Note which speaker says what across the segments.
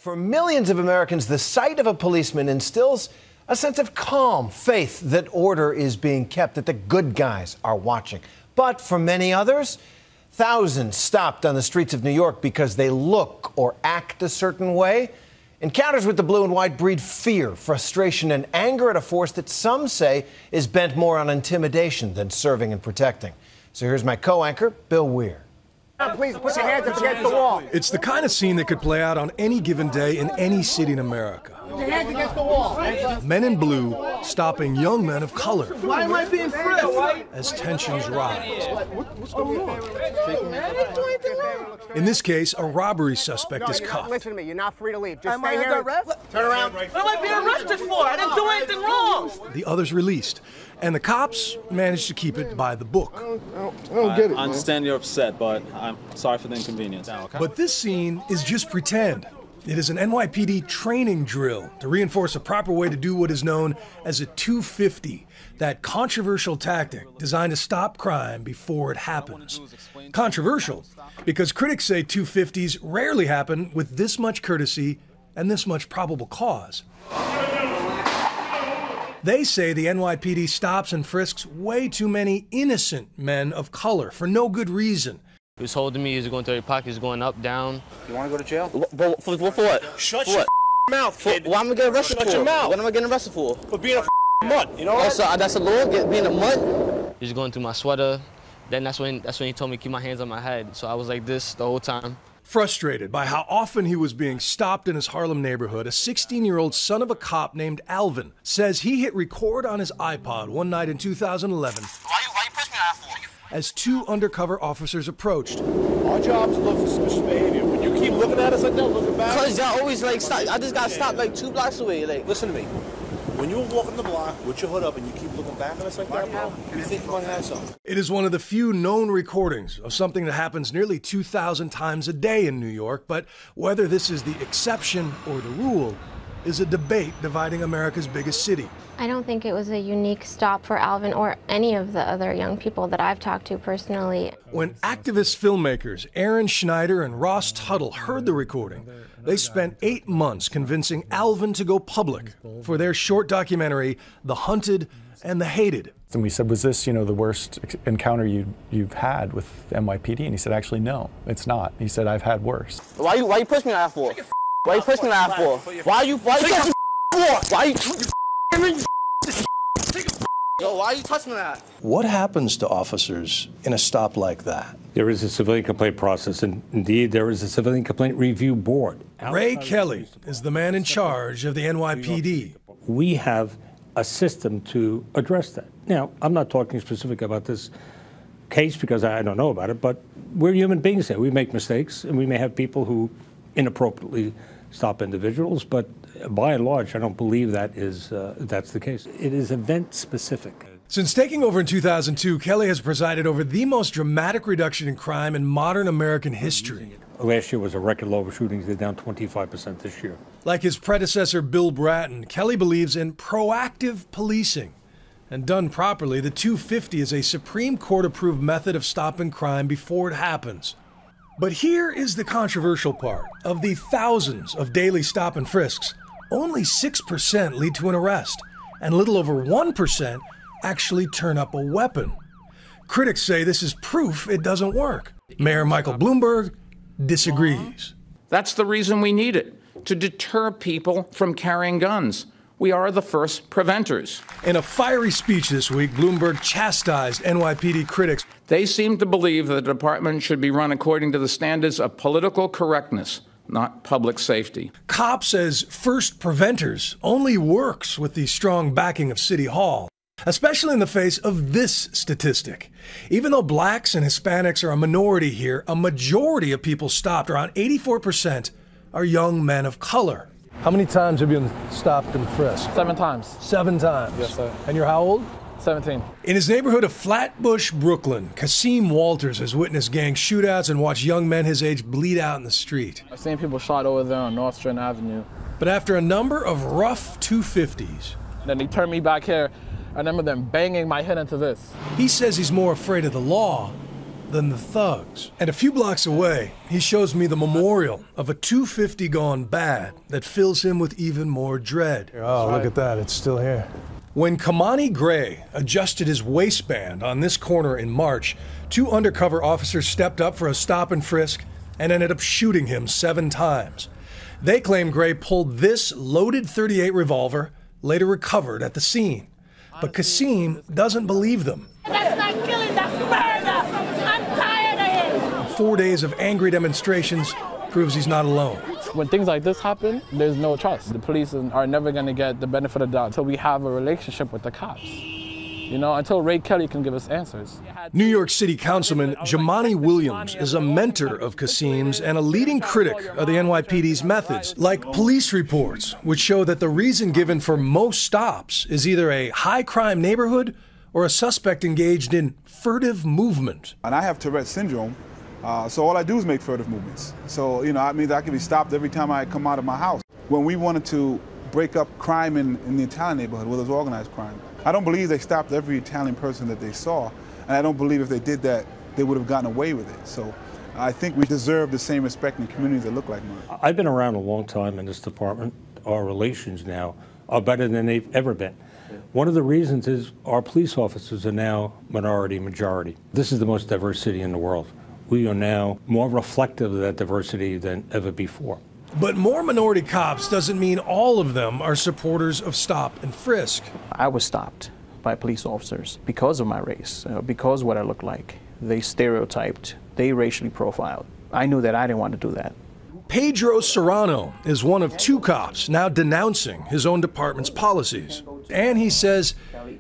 Speaker 1: For millions of Americans, the sight of a policeman instills a sense of calm, faith that order is being kept, that the good guys are watching. But for many others, thousands stopped on the streets of New York because they look or act a certain way. Encounters with the blue and white breed fear, frustration, and anger at a force that some say is bent more on intimidation than serving and protecting. So here's my co-anchor, Bill Weir.
Speaker 2: Please put your hands up against the wall.
Speaker 3: It's the kind of scene that could play out on any given day in any city in America.
Speaker 2: Put your hands against the wall.
Speaker 3: Men in blue stopping young men of color.
Speaker 2: Why am I being frisked?
Speaker 3: As tensions rise.
Speaker 2: What's going on? I didn't do anything wrong.
Speaker 3: In this case, a robbery suspect is cuffed.
Speaker 2: Listen to me. You're not free to leave. Just stay here. Turn around.
Speaker 4: What am I being arrested for? I didn't do anything wrong.
Speaker 3: The others released, and the cops managed to keep it by the book.
Speaker 2: I don't get it.
Speaker 5: I understand you're upset, but I'm sorry for the inconvenience.
Speaker 3: But this scene is just pretend. It is an NYPD training drill to reinforce a proper way to do what is known as a 250, that controversial tactic designed to stop crime before it happens. Controversial because critics say 250s rarely happen with this much courtesy and this much probable cause. They say the NYPD stops and frisks way too many innocent men of color for no good reason.
Speaker 6: He was holding me, he was going through your pockets, going up, down.
Speaker 2: You want to go to jail?
Speaker 6: For what?
Speaker 2: Shut your mouth, kid.
Speaker 6: What am I getting arrested for?
Speaker 2: Shut your mouth.
Speaker 6: What am I getting arrested for?
Speaker 2: For being a mutt, you know what?
Speaker 6: That's a law, being a mutt? He was going through my sweater. Then that's when he told me to keep my hands on my head. So I was like this the whole time.
Speaker 3: Frustrated by how often he was being stopped in his Harlem neighborhood, a 16-year-old son of a cop named Alvin says he hit record on his iPod one night in 2011.
Speaker 4: Why you push me out for?
Speaker 3: As two undercover officers approached.
Speaker 2: Our job's to look for suspicious behavior. When you keep looking at us like that, looking back.
Speaker 6: Because y'all always like stop. I just got stopped like 2 blocks away. Like,
Speaker 2: Listen to me. When you're walking the block with your hood up and you keep looking back at us like that, bro, you think you might have something.
Speaker 3: It is one of the few known recordings of something that happens nearly 2,000 times a day in New York, but whether this is the exception or the rule is a debate dividing America's biggest city.
Speaker 7: I don't think it was a unique stop for Alvin or any of the other young people that I've talked to personally.
Speaker 3: When activist filmmakers Aaron Schneider and Ross Tuttle heard the recording, they spent 8 months convincing Alvin to go public for their short documentary, The Hunted and the Hated.
Speaker 8: And we said, was this, the worst encounter you've had with NYPD? And he said, actually, no, it's not. He said, I've had worse.
Speaker 6: why you push me out for? Why you push me out for? Why you touch me for? Why you? Yo, why you touching that?
Speaker 9: What happens to officers in a stop like that?
Speaker 10: There is a civilian complaint process, and indeed there is a civilian complaint review board.
Speaker 3: Ray Kelly is the man in charge of the NYPD.
Speaker 10: We have a system to address that. Now, I'm not talking specific about this case because I don't know about it, but we're human beings here. We make mistakes, and we may have people who inappropriately stop individuals, but by and large, I don't believe that is that's the case. It is event specific.
Speaker 3: Since taking over in 2002, Kelly has presided over the most dramatic reduction in crime in modern American history.
Speaker 10: Last year was a record low of shootings. They're down 25% this year.
Speaker 3: Like his predecessor, Bill Bratton, Kelly believes in proactive policing. And done properly, the 250 is a Supreme Court-approved method of stopping crime before it happens. But here is the controversial part. Of the thousands of daily stop and frisks, only 6% lead to an arrest, and a little over 1% actually turn up a weapon. Critics say this is proof it doesn't work. Mayor Michael Bloomberg disagrees.
Speaker 11: That's the reason we need it, to deter people from carrying guns. We are the first preventers.
Speaker 3: In a fiery speech this week, Bloomberg chastised NYPD critics.
Speaker 11: They seem to believe that the department should be run according to the standards of political correctness, not public safety.
Speaker 3: Cops as first preventers only works with the strong backing of City Hall, especially in the face of this statistic. Even though blacks and Hispanics are a minority here, a majority of people stopped, around 84%, are young men of color. How many times have you been stopped and frisked?
Speaker 4: 7 times.
Speaker 3: 7 times?
Speaker 4: Yes, sir.
Speaker 3: And you're how old?
Speaker 4: 17.
Speaker 3: In his neighborhood of Flatbush, Brooklyn, Kasim Walters has witnessed gang shootouts and watched young men his age bleed out in the street.
Speaker 4: I've seen people shot over there on North Strand Avenue.
Speaker 3: But after a number of rough 250s,
Speaker 4: Then they turned me back here. I remember them banging my head into this.
Speaker 3: he says he's more afraid of the law than the thugs. And a few blocks away, he shows me the memorial of a 250 gone bad that fills him with even more dread.
Speaker 12: Oh, look at that, it's still here.
Speaker 3: When Kamani Gray adjusted his waistband on this corner in March, 2 undercover officers stepped up for a stop and frisk and ended up shooting him 7 times. They claim Gray pulled this loaded .38 revolver, later recovered at the scene. But Kasim doesn't believe them.
Speaker 13: That's not killing, that's murder! I'm tired of it!
Speaker 3: 4 days of angry demonstrations proves he's not alone.
Speaker 4: When things like this happen, there's no trust. The police are never going to get the benefit of the doubt until we have a relationship with the cops. You know, until Ray Kelly can give us answers.
Speaker 3: New York City Councilman Jamani Williams is a mentor of Kasim's and a leading critic of the NYPD's methods, like police reports, which show that the reason given for most stops is either a high-crime neighborhood or a suspect engaged in furtive movement.
Speaker 14: And I have Tourette's syndrome, so all I do is make furtive movements. So, you know, that means I can be stopped every time I come out of my house. When we wanted to break up crime in the Italian neighborhood, where there's organized crime, I don't believe they stopped every Italian person that they saw, and I don't believe if they did that, they would have gotten away with it. So I think we deserve the same respect in communities that look like mine.
Speaker 10: I've been around a long time in this department. Our relations now are better than they've ever been. One of the reasons is our police officers are now minority majority. This is the most diverse city in the world. We are now more reflective of that diversity than ever before.
Speaker 3: But more minority cops doesn't mean all of them are supporters of stop and frisk.
Speaker 15: I was stopped by police officers because of my race, because of what I look like. They stereotyped, they racially profiled. I knew that I didn't want to do that.
Speaker 3: Pedro Serrano is one of 2 cops now denouncing his own department's policies. And he says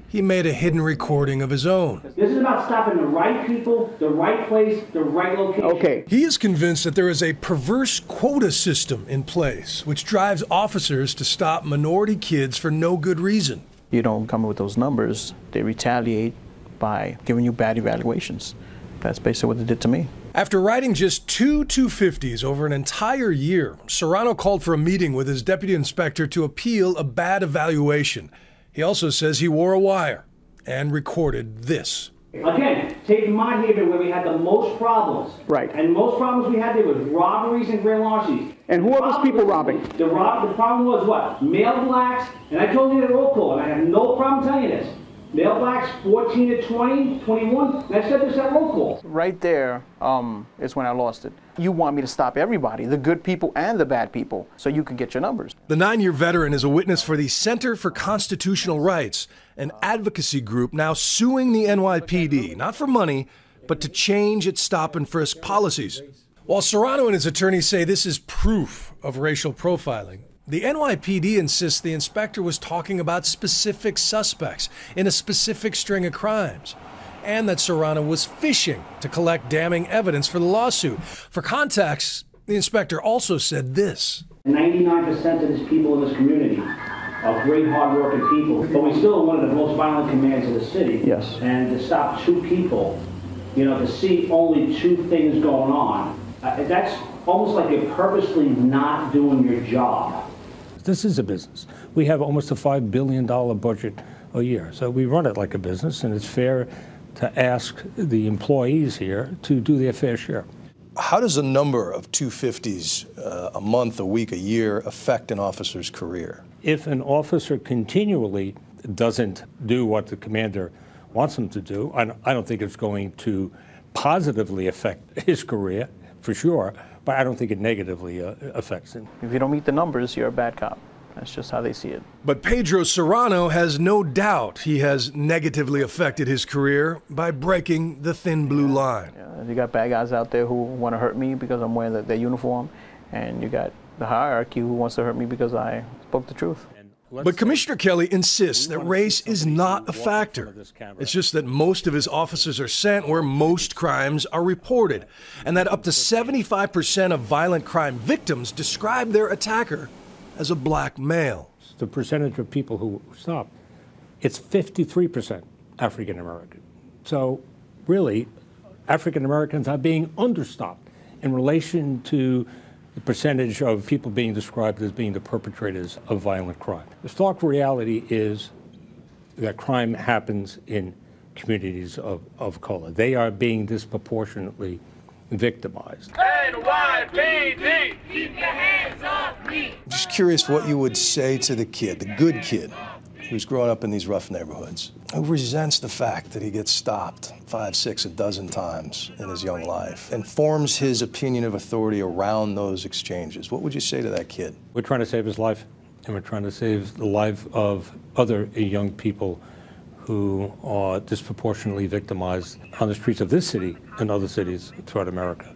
Speaker 3: he made a hidden recording of his own.
Speaker 16: This is about stopping the right people, the right place, the right location.
Speaker 15: Okay.
Speaker 3: He is convinced that there is a perverse quota system in place, which drives officers to stop minority kids for no good reason.
Speaker 15: You don't come with those numbers, they retaliate by giving you bad evaluations. That's basically what they did to me.
Speaker 3: After riding just 2 250s over an entire year, Serrano called for a meeting with his deputy inspector to appeal a bad evaluation. He also says he wore a wire and recorded this.
Speaker 16: Again, taking my neighborhood where we had the most problems.
Speaker 15: Right.
Speaker 16: And most problems we had there was robberies and grand larcenies.
Speaker 15: And who are those people robbing?
Speaker 16: The problem was what? Male blacks, and I told you the roll call, and I have no problem telling you this. Male blacks 14 to 20, 21, and I said this at roll call.
Speaker 15: Right there is when I lost it. You want me to stop everybody, the good people and the bad people, so you can get your numbers.
Speaker 3: The 9-year veteran is a witness for the Center for Constitutional Rights, an advocacy group now suing the NYPD, not for money, but to change its stop and frisk policies. While Serrano and his attorneys say this is proof of racial profiling, the NYPD insists the inspector was talking about specific suspects in a specific string of crimes, and that Serrano was fishing to collect damning evidence for the lawsuit. For context, the inspector also said this.
Speaker 16: 99% of these people in this community are great, hard-working people, but we still are one of the most violent commands in the city.
Speaker 15: Yes.
Speaker 16: And to stop 2 people, you know, to see only 2 things going on, that's almost like you're purposely not doing your job.
Speaker 10: This is a business. We have almost a $5 billion budget a year. So we run it like a business, and it's fair to ask the employees here to do their fair share.
Speaker 9: How does a number of 250s a month, a week, a year affect an officer's career?
Speaker 10: If an officer continually doesn't do what the commander wants him to do, I don't think it's going to positively affect his career, for sure, but I don't think it negatively affects him.
Speaker 15: If you don't meet the numbers, you're a bad cop. That's just how they see it.
Speaker 3: But Pedro Serrano has no doubt he has negatively affected his career by breaking the thin blue line.
Speaker 15: Yeah, you got bad guys out there who want to hurt me because I'm wearing their uniform, and you got the hierarchy who wants to hurt me because I spoke the truth.
Speaker 3: But Commissioner Kelly insists that race is not a factor. It's just that most of his officers are sent where most crimes are reported, and that up to 75% of violent crime victims describe their attacker as a black male.
Speaker 10: The percentage of people who stop, it's 53% African American. So really, African Americans are being understopped in relation to the percentage of people being described as being the perpetrators of violent crime. The stark reality is that crime happens in communities of color. They are being disproportionately victimized.
Speaker 13: NYPD, keep your hands off me.
Speaker 9: I'm just curious what you would say to the kid, the good kid, who's growing up in these rough neighborhoods, who resents the fact that he gets stopped 5, 6, a dozen times in his young life and forms his opinion of authority around those exchanges. What would you say to that kid?
Speaker 10: We're trying to save his life, and we're trying to save the life of other young people who are disproportionately victimized on the streets of this city and other cities throughout America.